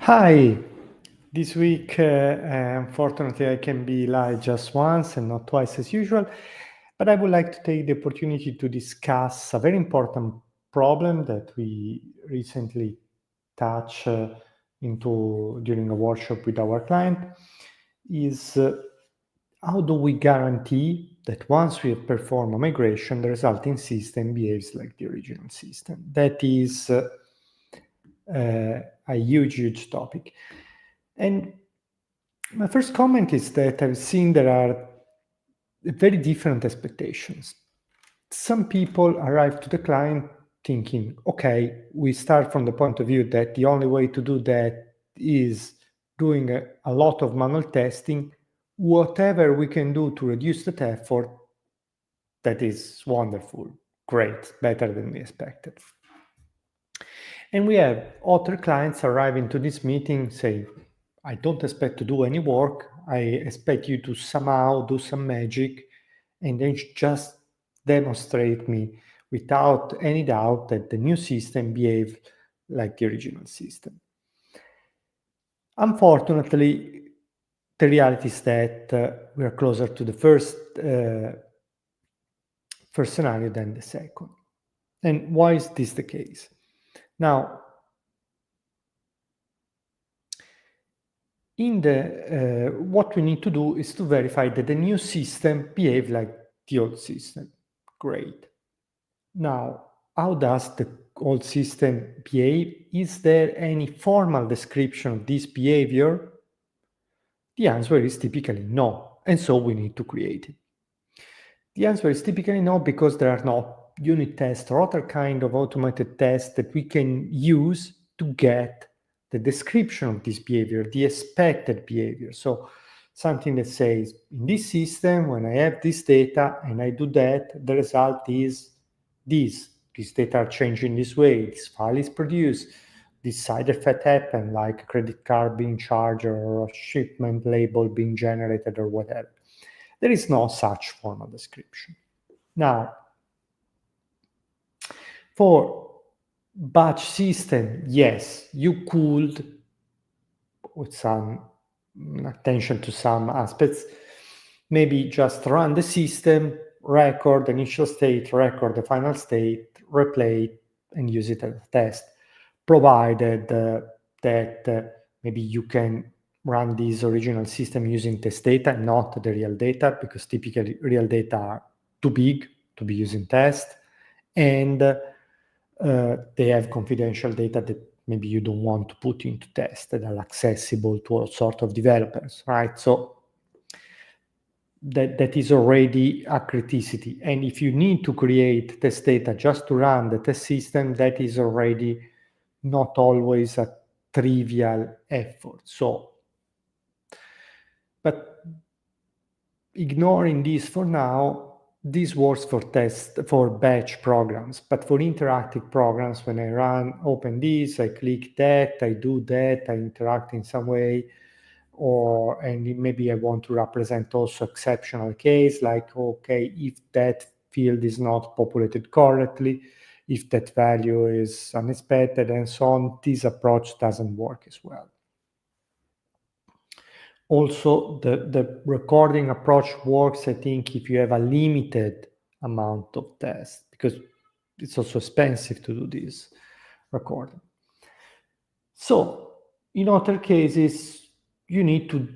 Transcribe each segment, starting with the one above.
Hi. This week, unfortunately, I can be live just once and not twice as usual, but I would like to take the opportunity to discuss a very important problem that we recently touched into during a workshop with our client is how do we guarantee that once we have performed a migration, the resulting system behaves like the original system? That is a huge topic. And my first comment is that I've seen there are very different expectations. Some people arrive to the client thinking, okay, we start from the point of view that the only way to do that is doing a lot of manual testing. Whatever we can do to reduce the effort, that is wonderful, great, better than we expected. And we have other clients arriving to this meeting saying, I don't expect to do any work. I expect you to somehow do some magic and then just demonstrate me without any doubt that the new system behaves like the original system. Unfortunately, the reality is that we are closer to the first scenario than the second. And why is this the case? Now, what we need to do is to verify that the new system behaves like the old system. Great. Now, how does the old system behave? Is there any formal description of this behavior? The answer is typically no, and so we need to create it. The answer is typically no because there are no unit tests or other kind of automated tests that we can use to get the description of this behavior, the expected behavior. So something that says, in this system, when I have this data and I do that, the result is this. These data are changing this way, this file is produced, this side effect happened, like a credit card being charged or a shipment label being generated or whatever. There is no such formal description. Now, for batch system, yes, you could, with some attention to some aspects, maybe just run the system, record the initial state, record the final state, replay it, and use it as a test, provided that maybe you can run this original system using test data, not the real data, because typically real data are too big to be used in test, and they have confidential data that maybe you don't want to put into test that are accessible to all sort of developers, right? So that is already a criticity. And if you need to create test data just to run the test system, that is already not always a trivial effort. So, but ignoring this for now, this works for batch programs, but for interactive programs, when I open this, I click that, I do that, I interact in some way, and maybe I want to represent also exceptional case, like, okay, if that field is not populated correctly, if that value is unexpected and so on, this approach doesn't work as well. Also, the recording approach works, I think, if you have a limited amount of tests, because it's also expensive to do this recording. So, in other cases, you need to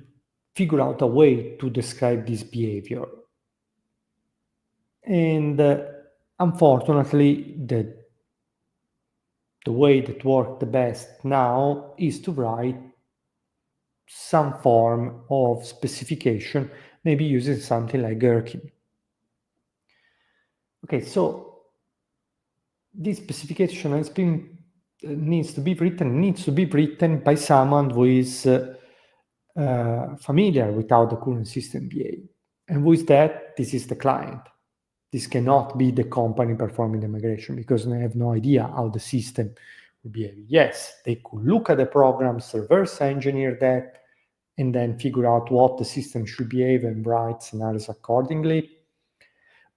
figure out a way to describe this behavior. And unfortunately, the way that works the best now is to write some form of specification, maybe using something like Gherkin. Okay, so this specification needs to be written by someone who is familiar with how the current system behaves. And who is that? This is the client. This cannot be the company performing the migration because they have no idea how the system will behave. Yes, they could look at the programs, reverse engineer that, and then figure out what the system should behave and write scenarios accordingly.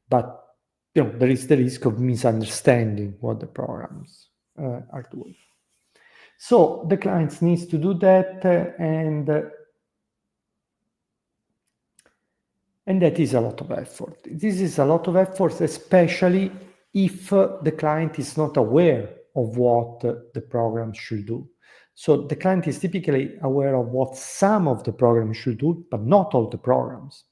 But there is the risk of misunderstanding what the programs are doing. So the clients needs to do that, and that is a lot of effort. This is a lot of effort, especially if the client is not aware of what the program should do. So the client is typically aware of what some of the programs should do, but not all the programs.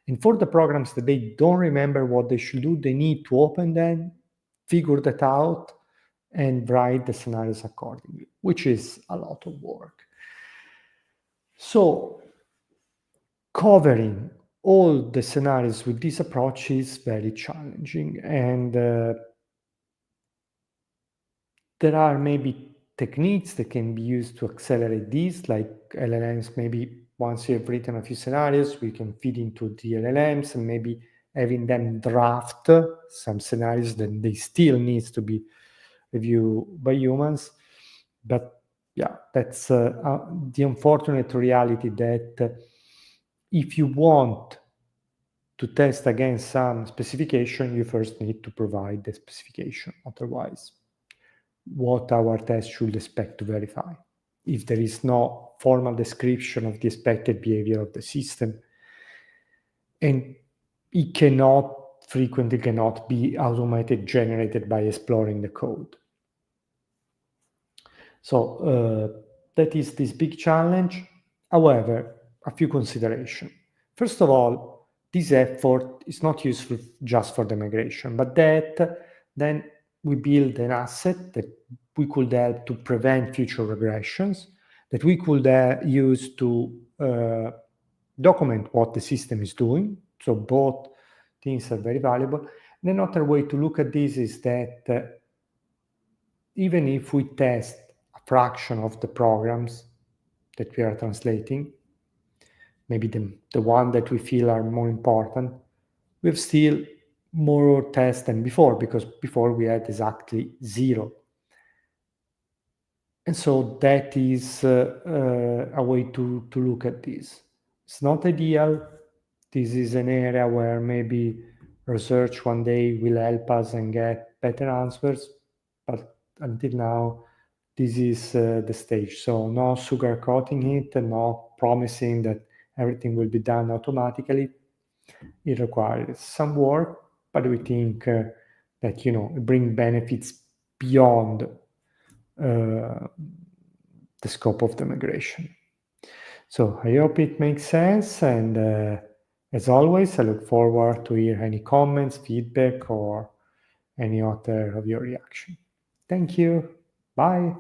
And for the programs that they don't remember what they should do, they need to open them, figure that out, and write the scenarios accordingly, which is a lot of work. So covering all the scenarios with this approach is very challenging, and there are maybe techniques that can be used to accelerate this, like LLMs. Maybe once you have written a few scenarios, we can feed into the LLMs and maybe having them draft some scenarios that they still needs to be reviewed by humans. But yeah, that's the unfortunate reality that if you want to test against some specification, you first need to provide the specification. Otherwise, what our test should expect to verify, if there is no formal description of the expected behavior of the system, and it frequently cannot be automated generated by exploring the code. So that is this big challenge. However, a few considerations. First of all, this effort is not useful just for the migration, but that then we build an asset that we could help to prevent future regressions, that we could use to document what the system is doing. So both things are very valuable. And another way to look at this is that even if we test a fraction of the programs that we are translating, maybe the one that we feel are more important, we have still more tests than before, because before we had exactly 0. And so that is a way to look at this. It's not ideal. This is an area where maybe research one day will help us and get better answers, but until now, this is the stage. So no sugarcoating it and no promising that everything will be done automatically. It requires some work, but we think that, it brings benefits beyond the scope of the migration. So I hope it makes sense, and as always, I look forward to hear any comments, feedback, or any other of your reaction. Thank you. Bye.